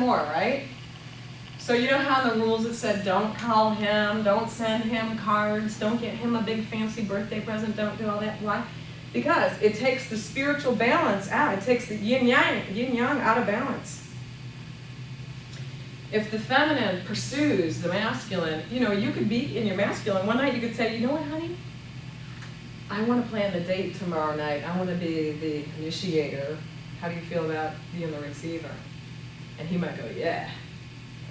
more, right? So you know how in the rules it said don't call him, don't send him cards, don't get him a big fancy birthday present, don't do all that. Why? Because it takes the spiritual balance out. It takes the yin-yang out of balance. If the feminine pursues the masculine, you know, you could be in your masculine. One night you could say, you know what, honey? I want to plan the date tomorrow night. I want to be the initiator. How do you feel about being the receiver? And he might go, yeah.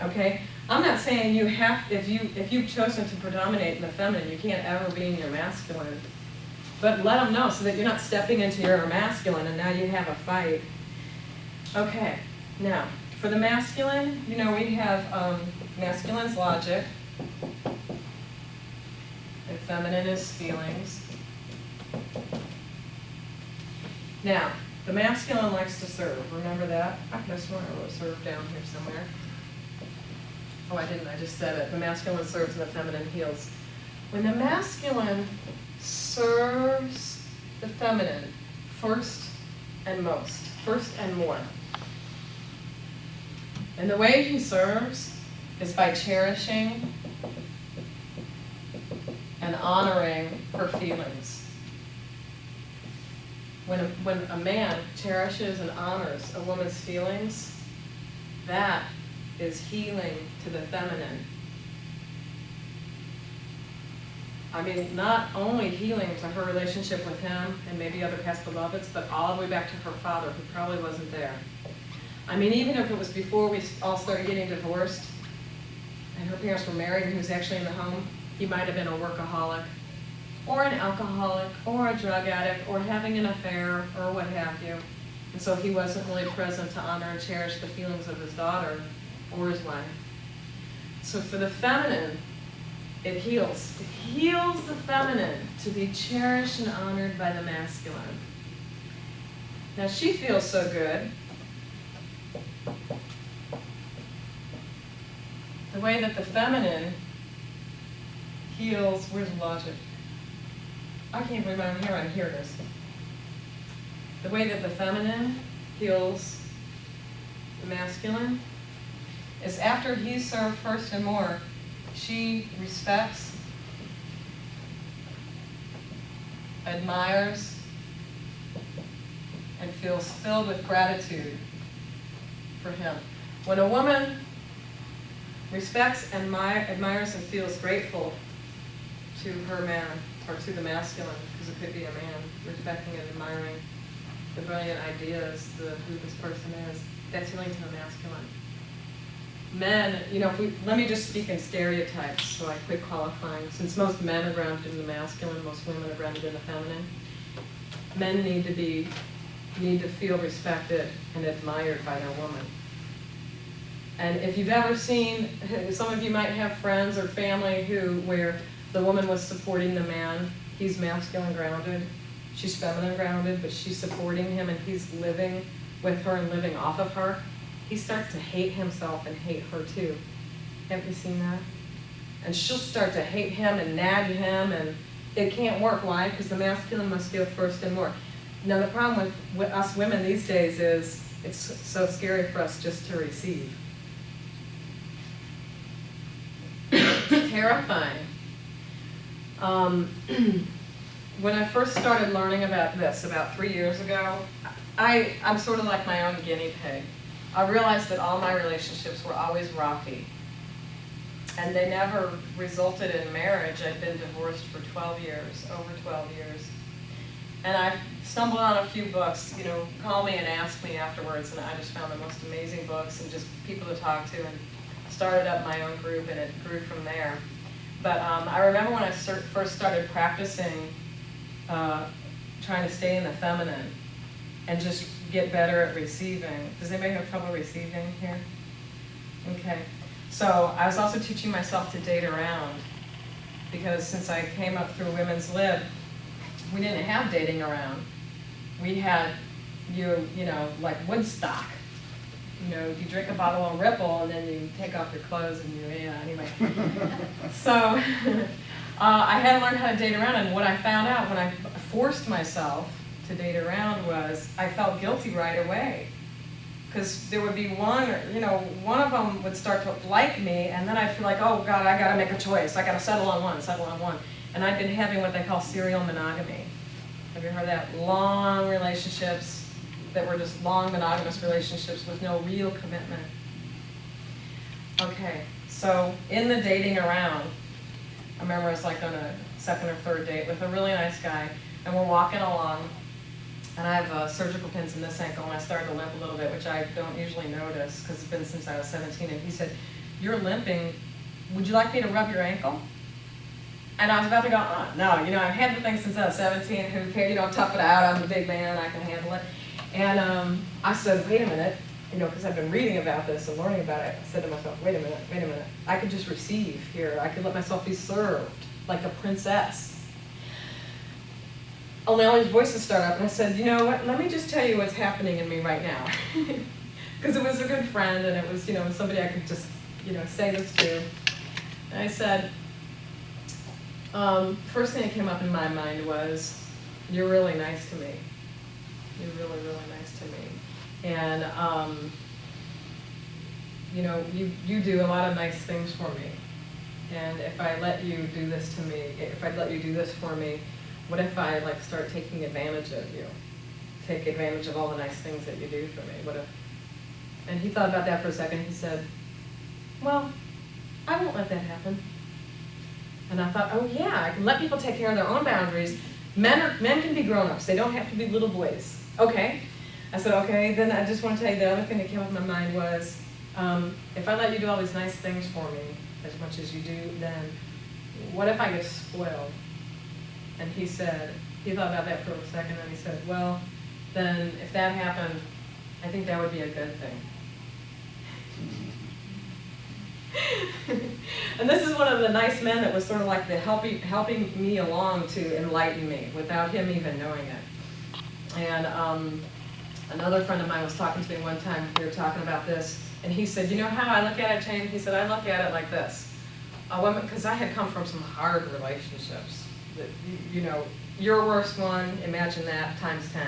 Okay? I'm not saying you have, if you've chosen to predominate in the feminine, you can't ever be in your masculine. But let them know so that you're not stepping into your masculine and now you have a fight. Okay, now, for the masculine, you know, we have masculine's logic, and feminine is feelings. Now, the masculine likes to serve. Remember that? I could have sworn I wrote serve down here somewhere. Oh, I didn't. I just said it. The masculine serves and the feminine heals. When the masculine serves the feminine first and most, first and more. And the way he serves is by cherishing and honoring her feelings. When a man cherishes and honors a woman's feelings, that is healing to the feminine. I mean, not only healing to her relationship with him and maybe other past beloveds, but all the way back to her father, who probably wasn't there. I mean, even if it was before we all started getting divorced, and her parents were married and he was actually in the home, he might have been a workaholic, or an alcoholic, or a drug addict, or having an affair, or what have you. And so he wasn't really present to honor and cherish the feelings of his daughter or his wife. So for the feminine, it heals. It heals the feminine to be cherished and honored by the masculine. Now she feels so good. The way that the feminine heals, where's logic? I can't believe I'm here, here it is. The way that the feminine heals the masculine is after he's served first and more, she respects, admires, and feels filled with gratitude for him. When a woman respects, admires, and feels grateful to her man, or to the masculine, because it could be a man, respecting and admiring the brilliant ideas, who this person is, that's healing to the masculine. Men, you know, let me just speak in stereotypes, so I quit qualifying. Since most men are grounded in the masculine, most women are grounded in the feminine. Men need to feel respected and admired by their woman. And if you've ever seen, some of you might have friends or family where the woman was supporting the man, he's masculine grounded, she's feminine grounded, but she's supporting him and he's living with her and living off of her. He starts to hate himself and hate her too. Haven't you seen that? And she'll start to hate him and nag him, and it can't work. Why? Because the masculine must feel first and more. Now the problem with us women these days is it's so scary for us just to receive. It's terrifying. When I first started learning about this about 3 years ago, I'm sort of like my own guinea pig. I realized that all my relationships were always rocky, and they never resulted in marriage. I'd been divorced for 12 years, over 12 years. And I stumbled on a few books, you know, call me and ask me afterwards, and I just found the most amazing books and just people to talk to, and started up my own group, and it grew from there. But I remember when I first started practicing trying to stay in the feminine and just get better at receiving. Does anybody have trouble receiving here? Okay. So I was also teaching myself to date around, because since I came up through Women's Lib, we didn't have dating around. We had you know, like Woodstock. You know, you drink a bottle of Ripple and then you take off your clothes and anyway. So I had to learn how to date around, and what I found out when I forced myself to date around was I felt guilty right away. Because there would be one of them would start to like me, and then I'd feel like, oh God, I gotta make a choice. I gotta settle on one. And I've been having what they call serial monogamy. Have you heard of that? Long relationships that were just long monogamous relationships with no real commitment. Okay, so in the dating around, I remember I was like on a second or third date with a really nice guy, and we're walking along, and I have surgical pins in this ankle, and I started to limp a little bit, which I don't usually notice because it's been since I was 17, and he said, "You're limping, would you like me to rub your ankle?" And I was about to go, oh, no, I've had the thing since I was 17, who cares, tough it out, I'm a big man, I can handle it. And I said, wait a minute, because I've been reading about this and learning about it. I said to myself, wait a minute, I could just receive here. I could let myself be served like a princess. Only all these voices start up, and I said, you know what, let me just tell you what's happening in me right now. Because it was a good friend, and it was, somebody I could just, say this to. And I said, first thing that came up in my mind was, you're really nice to me. You're really, really nice to me. And, you do a lot of nice things for me. And if I let you do this to me, if I let you do this for me, what if I start taking advantage of you? Take advantage of all the nice things that you do for me? What if? And he thought about that for a second. He said, well, I won't let that happen. And I thought, oh yeah, I can let people take care of their own boundaries. Men can be grown-ups. They don't have to be little boys. Okay. I said, okay. Then I just want to tell you the other thing that came up in my mind was, if I let you do all these nice things for me, as much as you do, then what if I get spoiled? And he said, he thought about that for a second, and he said, well, then if that happened, I think that would be a good thing. And this is one of the nice men that was sort of like the helping me along to enlighten me without him even knowing it. And another friend of mine was talking to me one time, we were talking about this, and he said, you know how I look at it, Jane? He said, I look at it like this. Because I had come from some hard relationships. That, your worst one, imagine that, times 10.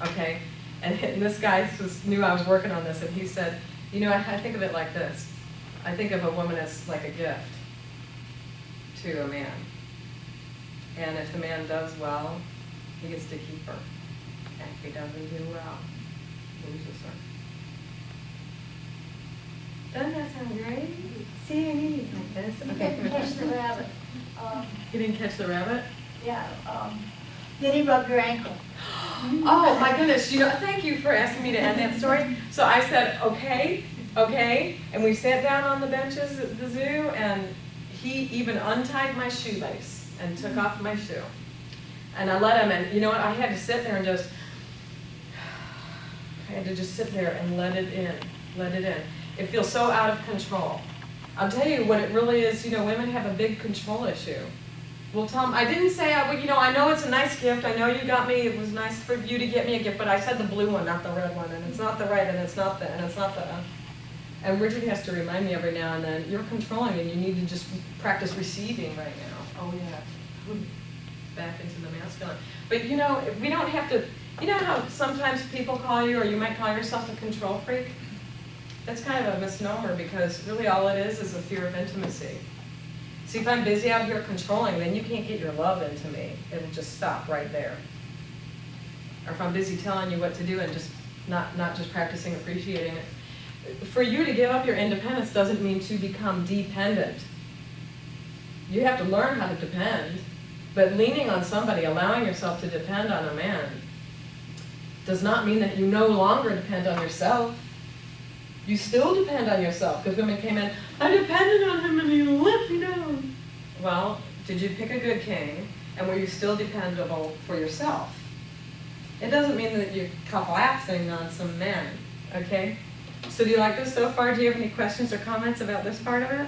Okay? And this guy knew I was working on this, and he said, I think of it like this. I think of a woman as like a gift to a man. And if the man does well, he gets to keep her. And if he doesn't do well, he loses her. Doesn't that sound great? See, I need like this. You Okay. didn't catch the rabbit. You didn't catch the rabbit? Yeah. Then he rubbed your ankle. Oh my goodness, thank you for asking me to end that story. So I said, okay, and we sat down on the benches at the zoo, and he even untied my shoelace and took off my shoe. And I let him, and you know what, I had to sit there and just sit there and let it in. It feels so out of control. I'll tell you what it really is, women have a big control issue. Well, Tom, I didn't say, I know it's a nice gift. I know you got me. It was nice for you to get me a gift, but I said the blue one, not the red one, and it's not the red, and it's not the, and it's not the. And Richard has to remind me every now and then, you're controlling, and you need to just practice receiving right now. Oh yeah, back into the masculine. But we don't have to. You know how sometimes people call you, or you might call yourself a control freak? That's kind of a misnomer, because really all it is a fear of intimacy. See, if I'm busy out here controlling, then you can't get your love into me. It'll just stop right there. Or if I'm busy telling you what to do and just not just practicing appreciating it. For you to give up your independence doesn't mean to become dependent. You have to learn how to depend, but leaning on somebody, allowing yourself to depend on a man, does not mean that you no longer depend on yourself. You still depend on yourself, because women came in, I depended on him and he let me down. Well, did you pick a good king, and were you still dependable for yourself? It doesn't mean that you're collapsing on some men, okay? So do you like this so far? Do you have any questions or comments about this part of it?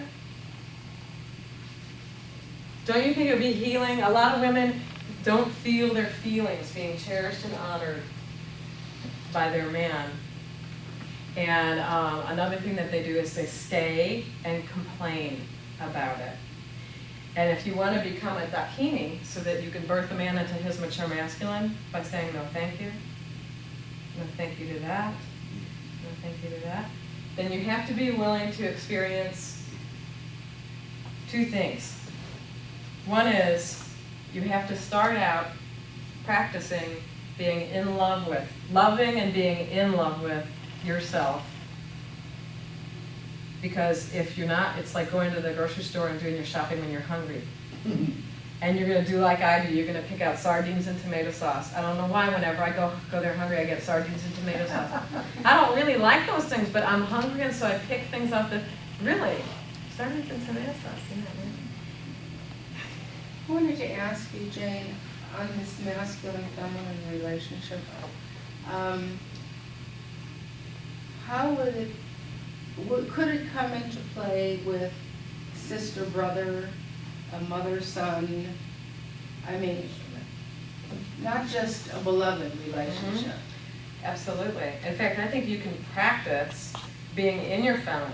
Don't you think it would be healing? A lot of women don't feel their feelings being cherished and honored by their man. And another thing that they do is they stay and complain about it. And if you want to become a dakini, so that you can birth a man into his mature masculine by saying no thank you to that, Thank you to that. Then you have to be willing to experience two things. One is you have to start out practicing being in love with, loving and being in love with yourself. Because if you're not, it's like going to the grocery store and doing your shopping when you're hungry. And you're going to do like I do. You're going to pick out sardines and tomato sauce. I don't know why whenever I go there hungry, I get sardines and tomato sauce. I don't really like those things, but I'm hungry, and so I pick things up that, really, sardines and tomato sauce, isn't that weird? I wanted to ask you, Jane, on this masculine-feminine relationship, how would it, could it come into play with sister-brother, a mother-son? I mean, not just a beloved relationship. Mm-hmm. Absolutely. In fact, I think you can practice being in your feminine.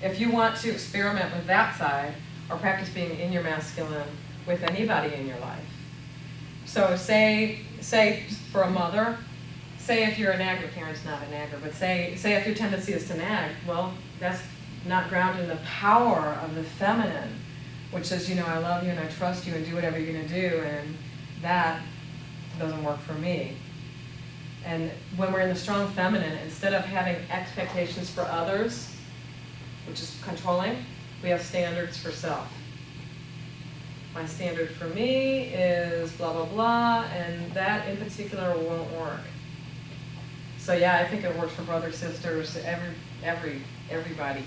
If you want to experiment with that side, or practice being in your masculine with anybody in your life. So say for a mother, say if you're a nagger, Karen's not a nagger, but say if your tendency is to nag, well, that's not grounded in the power of the feminine, which says, you know, I love you and I trust you and do whatever you're going to do, and that doesn't work for me. And when we're in the strong feminine, instead of having expectations for others, which is controlling, we have standards for self. My standard for me is blah, blah, blah, and that in particular won't work. So yeah, I think it works for brothers, sisters, everybody.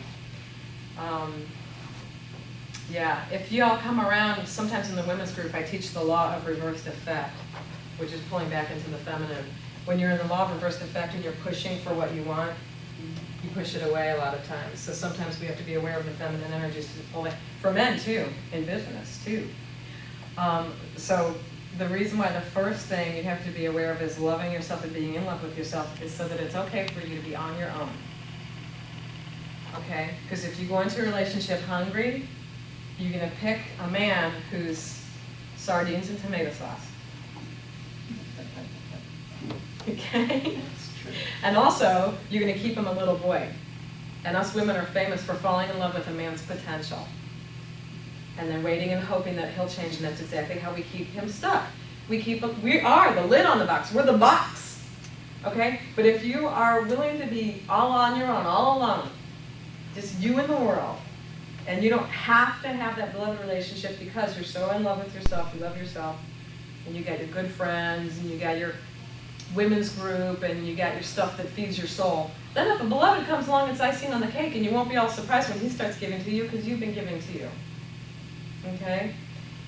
Yeah, if you all come around, sometimes in the women's group I teach the law of reversed effect, which is pulling back into the feminine. When you're in the law of reversed effect and you're pushing for what you want, you push it away a lot of times. So sometimes we have to be aware of the feminine energies to pull it. For men too, in business too. So the reason why the first thing you have to be aware of is loving yourself and being in love with yourself is so that it's okay for you to be on your own. Okay? Because if you go into a relationship hungry, you're going to pick a man who's sardines and tomato sauce. Okay? And also, you're going to keep him a little boy. And us women are famous for falling in love with a man's potential. And then waiting and hoping that he'll change, and that's exactly how we keep him stuck. We are the lid on the box. We're the box. Okay? But if you are willing to be all on your own, all alone, just you in the world, and you don't have to have that beloved relationship because you're so in love with yourself, you love yourself, and you got your good friends, and you got your women's group, and you got your stuff that feeds your soul. Then if a beloved comes along, it's icing on the cake, and you won't be all surprised when he starts giving to you because you've been giving to you. Okay?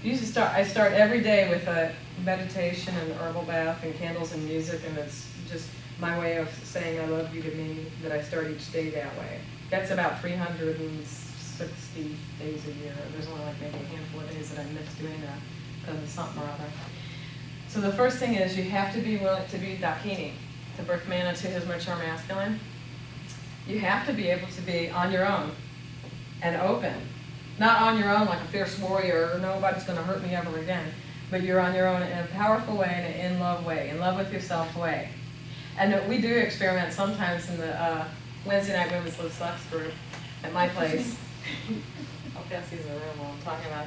I start every day with a meditation and herbal bath and candles and music, and it's just my way of saying I love you to me, that I start each day that way. That's about 360 days a year. There's only like maybe a handful of days that I miss doing that because of something or other. So the first thing is you have to be willing to be Dakini, to birth man into his mature masculine. You have to be able to be on your own and open. Not on your own like a fierce warrior, or nobody's going to hurt me ever again, but you're on your own in a powerful way and an in-love way, in love with yourself way. And we do experiment sometimes in the Wednesday night women's Live Sucks group at my place. I'll pass these around while I'm talking about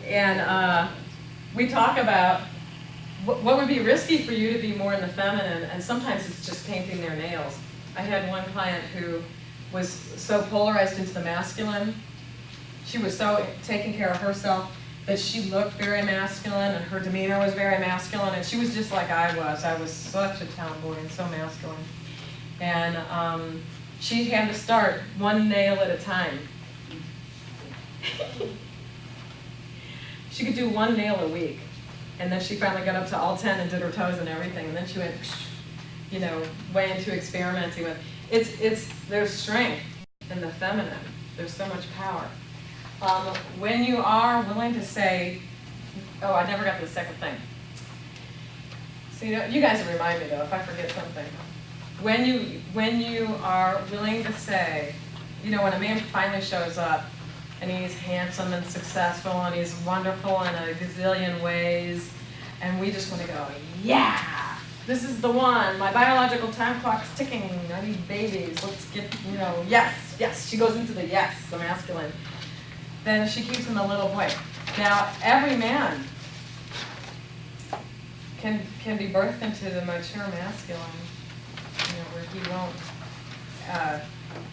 it. We talk about what would be risky for you to be more in the feminine, and sometimes it's just painting their nails. I had one client who was so polarized into the masculine. She was so taking care of herself that she looked very masculine and her demeanor was very masculine, and she was just like I was. I was such a tomboy and so masculine. And she had to start one nail at a time. She could do one nail a week. And then she finally got up to all 10 and did her toes and everything. And then she went, you know, way into experimenting with. There's strength in the feminine. There's so much power. When you are willing to say, oh, I never got to the second thing. So you guys remind me though if I forget something. When you are willing to say, you know, when a man finally shows up and he's handsome and successful and he's wonderful in a gazillion ways, and we just want to go, yeah! this is the one. My biological time clock's ticking. I need babies. Let's get, yes, yes. She goes into the yes, the masculine. Then she keeps him a little boy. Now, every man can be birthed into the mature masculine, where he won't.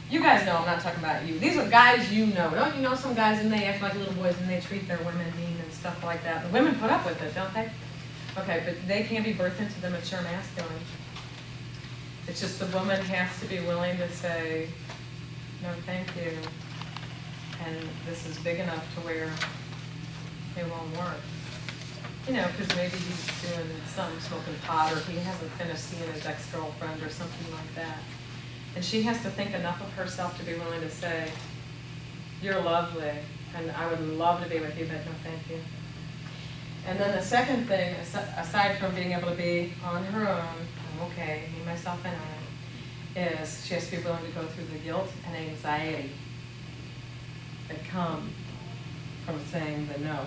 You guys know I'm not talking about you. These are guys you know. Don't you know some guys and they act like little boys and they treat their women mean and stuff like that? The women put up with it, don't they? Okay, but they can't be birthed into the mature masculine. It's just the woman has to be willing to say, no, thank you. And this is big enough to where it won't work. Because maybe he's doing some smoking pot or he hasn't finished seeing his ex-girlfriend or something like that. And she has to think enough of herself to be willing to say, you're lovely, and I would love to be with you, but no thank you. And then the second thing, aside from being able to be on her own, I'm okay, me, myself, and I, is she has to be willing to go through the guilt and anxiety that come from saying the no.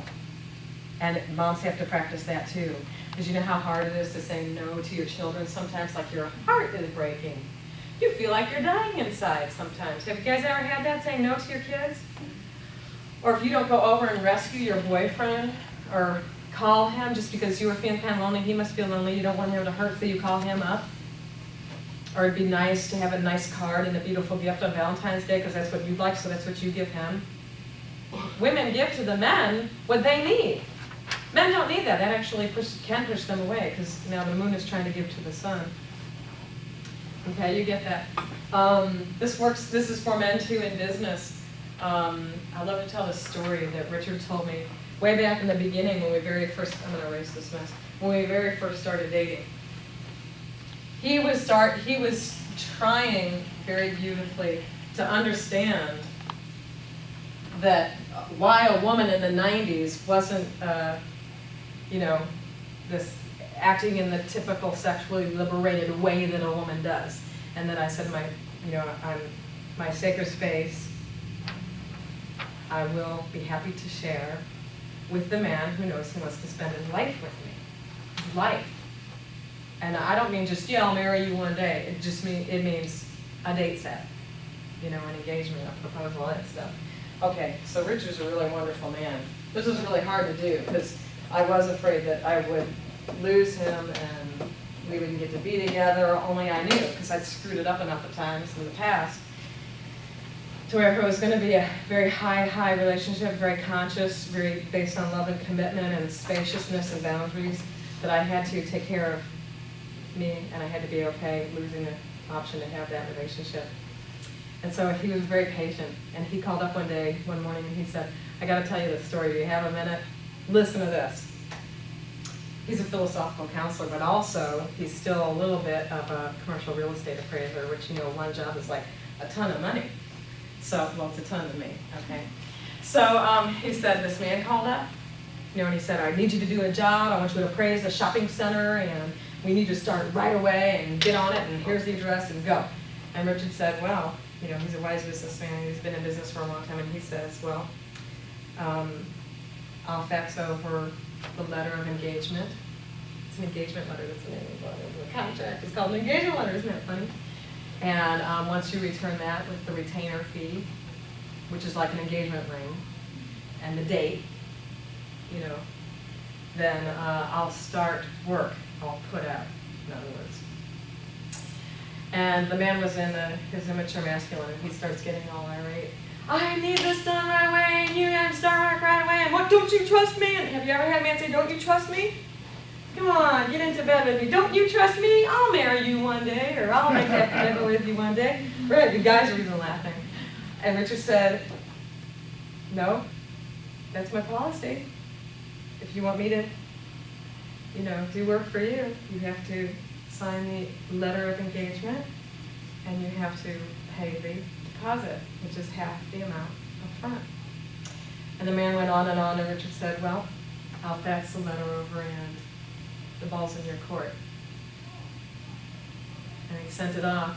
And moms have to practice that too. Because you know how hard it is to say no to your children sometimes, like your heart is breaking. You feel like you're dying inside sometimes. Have you guys ever had that, saying no to your kids? Or if you don't go over and rescue your boyfriend or call him just because you were feeling kind of lonely, he must feel lonely, you don't want him to hurt, so you call him up. Or it'd be nice to have a nice card and a beautiful gift on Valentine's Day because that's what you'd like, so that's what you give him. Women give to the men what they need. Men don't need that. That actually can push them away because now the moon is trying to give to the sun. Okay, you get that. This is for men too in business. I love to tell this story that Richard told me way back in the beginning when we very first, I'm going to erase this mess, when we very first started dating. He was trying very beautifully to understand that why a woman in the 90s wasn't, this acting in the typical sexually liberated way that a woman does. And then I said, my sacred space, I will be happy to share with the man who knows he wants to spend his life with me. His life. And I don't mean just, I'll marry you one day. It means a date set, an engagement, a proposal, all that stuff. Okay, so Richard's a really wonderful man. This was really hard to do because I was afraid that I would lose him and we wouldn't get to be together, only I knew because I'd screwed it up enough of times in the past to where it was going to be a very high relationship, very conscious, very based on love and commitment and spaciousness and boundaries, that I had to take care of me and I had to be okay losing the option to have that relationship. And so he was very patient, and he called up one morning, and he said, I got to tell you this story. Do you have a minute? Listen to this. He's a philosophical counselor, but also he's still a little bit of a commercial real estate appraiser, which, one job is like a ton of money. So, well, it's a ton to me, okay? So he said, this man called up, and he said, I need you to do a job. I want you to appraise a shopping center, and we need to start right away and get on it, and here's the address, and go. And Richard said, well, he's a wise businessman, he's been in business for a long time, and he says, well, I'll fax over the letter of engagement. It's an engagement letter, that's the name of the contract. It's called an engagement letter, isn't that funny? And once you return that with the retainer fee, which is like an engagement ring, and the date, then I'll start work. I'll put out, in other words. And the man was in his immature masculine, and he starts getting all irate. I need this done right away, and you have to start work right away, and what, don't you trust me? And have you ever had a man say, don't you trust me? Come on, get into bed with me. Don't you trust me? I'll marry you one day, or I'll make that commitment with you one day. Right, the guys are even laughing. And Richard said, no, that's my policy. If you want me to, do work for you, you have to sign the letter of engagement, and you have to pay the deposit, which is half the amount up front. And the man went on, and Richard said, well, I'll fax the letter over, and the ball's in your court. And he sent it off.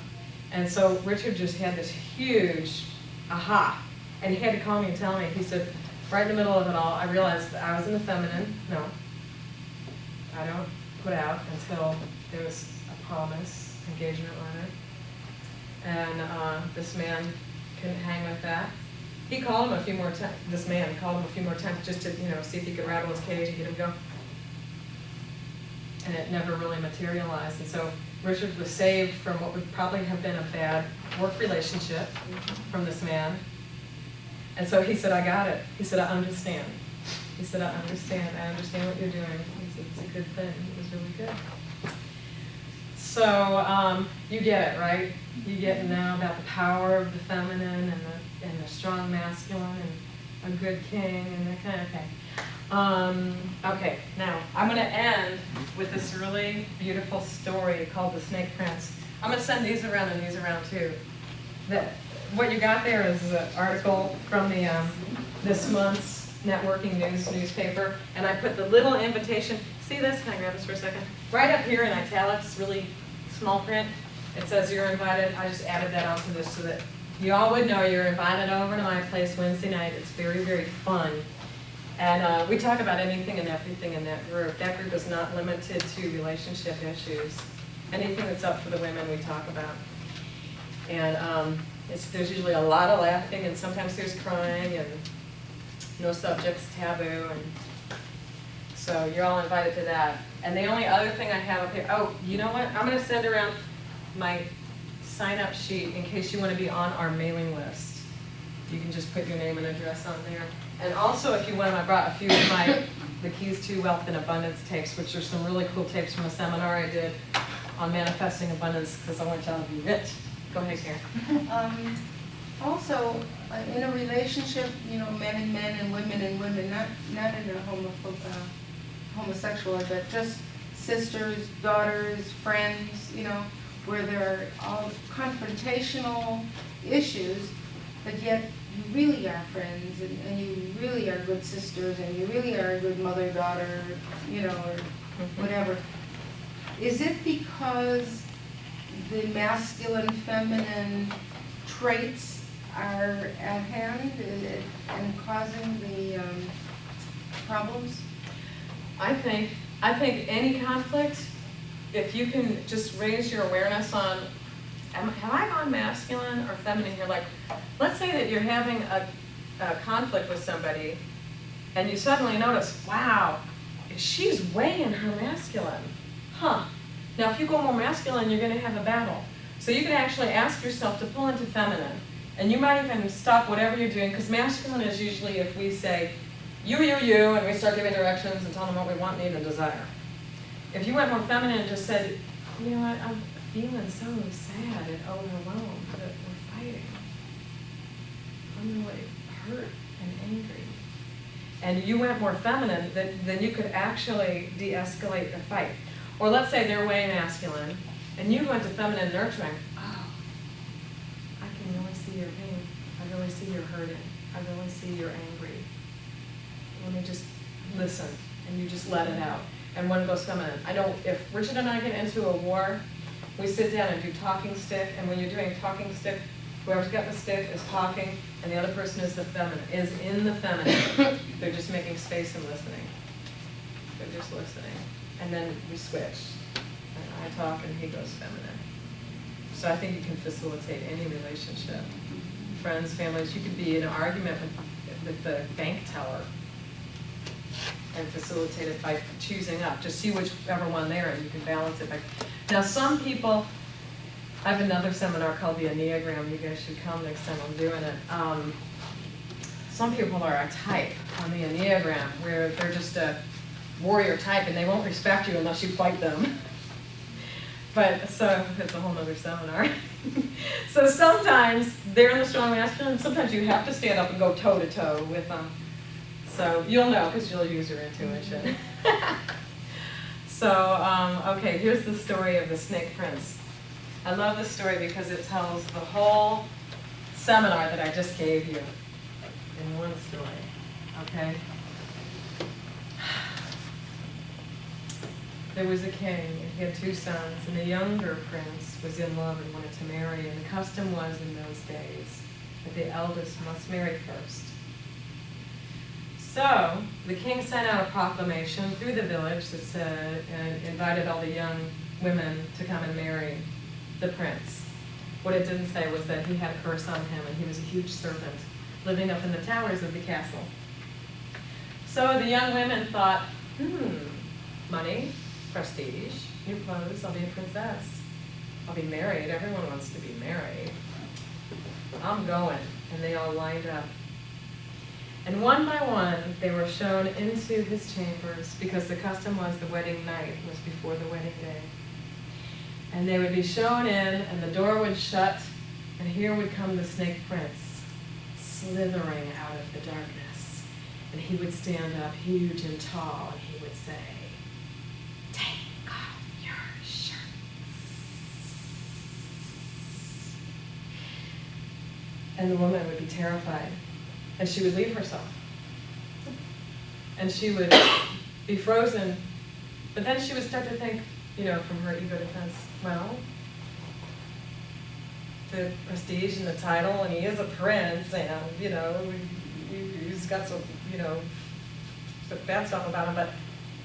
And so Richard just had this huge aha, and he had to call me and tell me. He said, right in the middle of it all, I realized that I was in the feminine. No, I don't put out until there was a promise, engagement letter, and this man couldn't hang with that. He called him a few more times. This man called him a few more times just to, see if he could rattle his cage and get him going. And it never really materialized. And so Richard was saved from what would probably have been a bad work relationship from this man. And so he said, I got it. He said, I understand. He said, I understand what you're doing. He said, it's a good thing. It was really good. So you get it, right? You get now about the power of the feminine and the strong masculine and a good king and that kind of thing. Okay, now I'm going to end with this really beautiful story called The Snake Prince. I'm going to send these around and these around too. What you got there is an article from the this month's networking newspaper, and I put the little invitation. See this? Can I grab this for a second? Right up here in italics, really small print, it says you're invited. I just added that onto this so that you all would know you're invited over to my place Wednesday night. It's very, very fun. And we talk about anything and everything in that group. That group is not limited to relationship issues. Anything that's up for the women we talk about. And there's usually a lot of laughing, and sometimes there's crying, and no subjects taboo. And so you're all invited to that. And the only other thing I have up here, oh, you know what? I'm going to send around my sign-up sheet in case you want to be on our mailing list. You can just put your name and address on there. And also, if you want, I brought a few of the Keys to Wealth and Abundance tapes, which are some really cool tapes from a seminar I did on manifesting abundance, because I want y'all to be rich. Go ahead, Karen. Also, in a relationship, men and women, not in a homosexual way, but just sisters, daughters, friends, where there are all confrontational issues, but yet you really are friends, and you really are good sisters, and you really are a good mother-daughter, or whatever. Is it because the masculine, feminine traits are at hand and causing the problems? I think any conflict, if you can just raise your awareness on, have I gone masculine or feminine here? Like, let's say that you're having a conflict with somebody, and you suddenly notice, wow, she's way in her masculine. Huh. Now, if you go more masculine, you're going to have a battle. So you can actually ask yourself to pull into feminine. And you might even stop whatever you're doing, because masculine is usually if we say, you, and we start giving directions and telling them what we want, need, and desire. If you went more feminine and just said, you know what, I'm feeling so sad and overwhelmed that we're fighting. I'm really hurt and angry. And you went more feminine, then you could actually de-escalate the fight. Or let's say they're way masculine, and you go into feminine nurturing. Oh, I can really see your pain. I really see you're hurting. I really see you're angry. Let me just listen, and you just let it out. And one goes feminine. I know if Richard and I get into a war, we sit down and do talking stick, and when you're doing talking stick, whoever's got the stick is talking, and the other person is in the feminine. They're just making space and listening. They're just listening. And then we switch. And I talk and he goes feminine. So I think you can facilitate any relationship. Friends, families, you could be in an argument with the bank teller and facilitate it by choosing up. Just see whichever one there and you can balance it. Now some people, I have another seminar called the Enneagram. You guys should come next time I'm doing it. Some people are a type on the Enneagram where they're just a warrior type and they won't respect you unless you fight them. But so it's a whole other seminar. So sometimes they're in the strong masculine, sometimes you have to stand up and go toe to toe with them. So you'll know because you'll use your intuition. So, okay, here's the story of the Snake Prince. I love this story because it tells the whole seminar that I just gave you in one story, okay? There was a king, and he had 2 sons, and the younger prince was in love and wanted to marry, and the custom was in those days that the eldest must marry first. So the king sent out a proclamation through the village that said, and invited all the young women to come and marry the prince. What it didn't say was that he had a curse on him and he was a huge serpent living up in the towers of the castle. So the young women thought, money, prestige, new clothes, I'll be a princess. I'll be married, everyone wants to be married. I'm going. And they all lined up. And one by one, they were shown into his chambers because the custom was the wedding night was before the wedding day. And they would be shown in, and the door would shut, and here would come the snake prince, slithering out of the darkness. And he would stand up huge and tall, and he would say, "Take off your shirts." And the woman would be terrified, and she would leave herself. And she would be frozen, but then she would start to think, from her ego defense, well, the prestige and the title, and he is a prince, and, he's got some, bad stuff about him, but,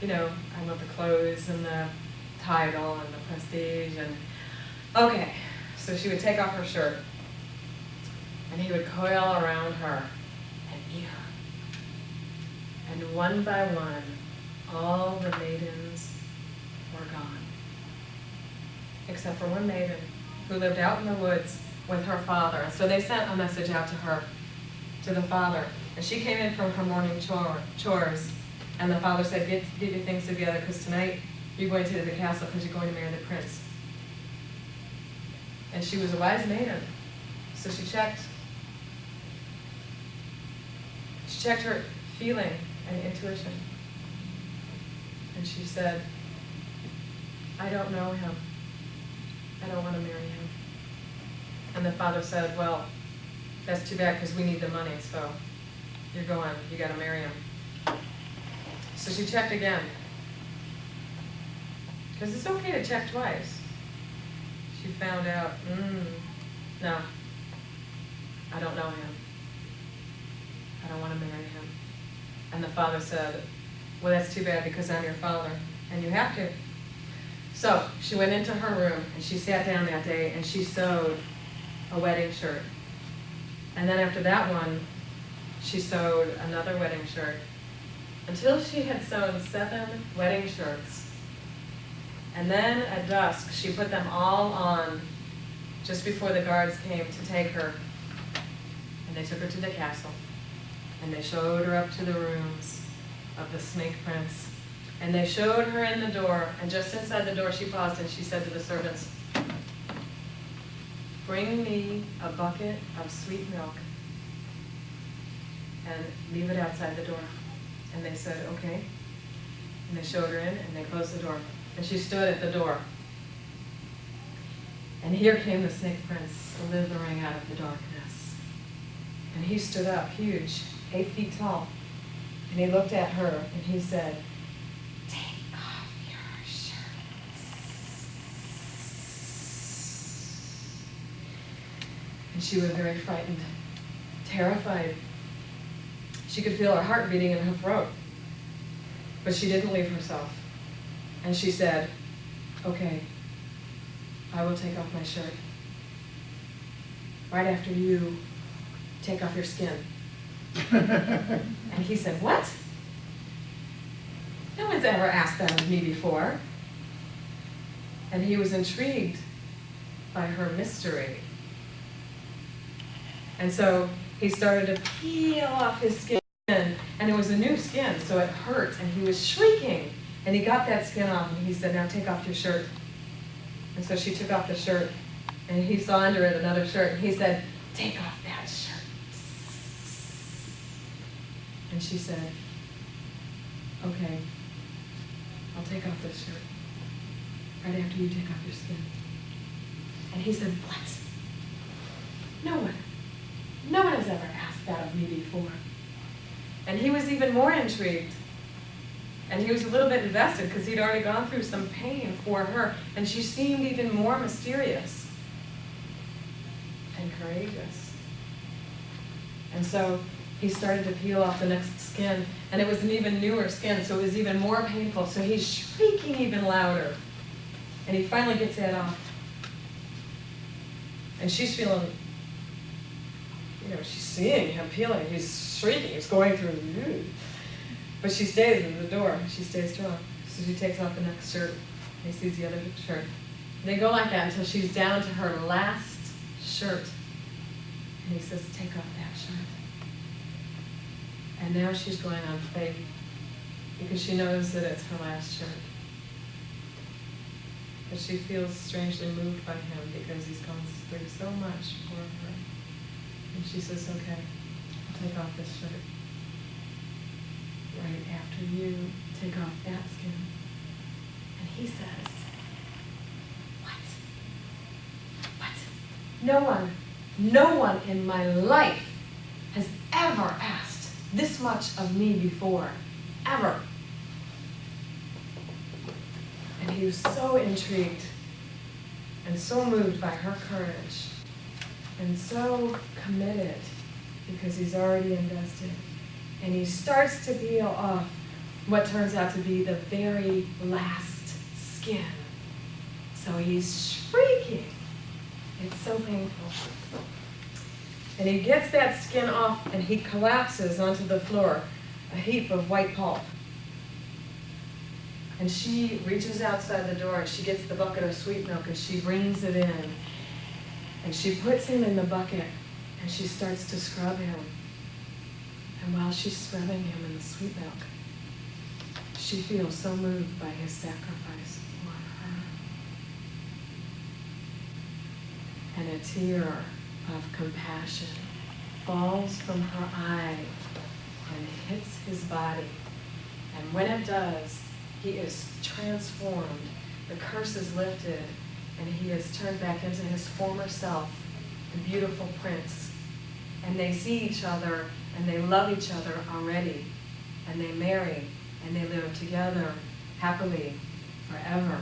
I want the clothes and the title and the prestige, and, okay. So she would take off her shirt, and he would coil around her and eat her. And one by one, all the maidens were gone. Except for one maiden who lived out in the woods with her father. And so they sent a message out to her, to the father. And she came in from her morning chores. And the father said, get your things together, because tonight you're going to the castle because you're going to marry the prince. And she was a wise maiden. So she checked her feeling and intuition. And she said, I don't know him. I don't want to marry him. And the father said, well, that's too bad because we need the money, so you're going, you got to marry him. So she checked again. Because it's okay to check twice. She found out, no, I don't know him. I don't want to marry him. And the father said, well, that's too bad because I'm your father, and you have to. So she went into her room, and she sat down that day, and she sewed a wedding shirt. And then after that one, she sewed another wedding shirt, until she had sewn 7 wedding shirts. And then at dusk, she put them all on just before the guards came to take her. And they took her to the castle, and they showed her up to the rooms of the snake prince. And they showed her in the door, and just inside the door she paused and she said to the servants, bring me a bucket of sweet milk and leave it outside the door. And they said, okay. And they showed her in, and they closed the door. And she stood at the door. And here came the snake prince, slithering out of the darkness. And he stood up, huge, 8 feet tall. And he looked at her, and he said, take off your shirts. And she was very frightened, terrified. She could feel her heart beating in her throat. But she didn't leave herself. And she said, okay, I will take off my shirt. Right after you take off your skin. And he said, what? No one's ever asked that of me before. And he was intrigued by her mystery. And so he started to peel off his skin, and it was a new skin, so it hurt, and he was shrieking. And he got that skin off, and he said, now take off your shirt. And so she took off the shirt, and he saw under it another shirt, and he said, take off that shirt. And she said, okay, I'll take off this shirt right after you take off your skin. And he said, what? No one has ever asked that of me before. And he was even more intrigued. And he was a little bit invested because he'd already gone through some pain for her. And she seemed even more mysterious and courageous. And so he started to peel off the next skin. And it was an even newer skin, so it was even more painful. So he's shrieking even louder. And he finally gets that off. And she's feeling, she's seeing him peeling. He's shrieking, he's going through. But she stays in the door. She stays strong. So she takes off the next shirt. He sees the other shirt. They go like that until she's down to her last shirt. And he says, take off that shirt. And now she's going on faith because she knows that it's her last shirt. But she feels strangely moved by him because he's gone through so much for her. And she says, okay, I'll take off this shirt. Right after you take off that skin. And he says, what? No one in my life has ever asked this much of me before, ever. And he was so intrigued and so moved by her courage and so committed because he's already invested. And he starts to peel off what turns out to be the very last skin. So he's shrieking. It's so painful. And he gets that skin off and he collapses onto the floor, a heap of white pulp. And she reaches outside the door and she gets the bucket of sweet milk and she brings it in. And she puts him in the bucket and she starts to scrub him. And while she's scrubbing him in the sweet milk, she feels so moved by his sacrifice for her. And a tear of compassion falls from her eye and hits his body. And when it does, he is transformed. The curse is lifted, and he is turned back into his former self, the beautiful prince. And they see each other, and they love each other already, and they marry, and they live together happily forever.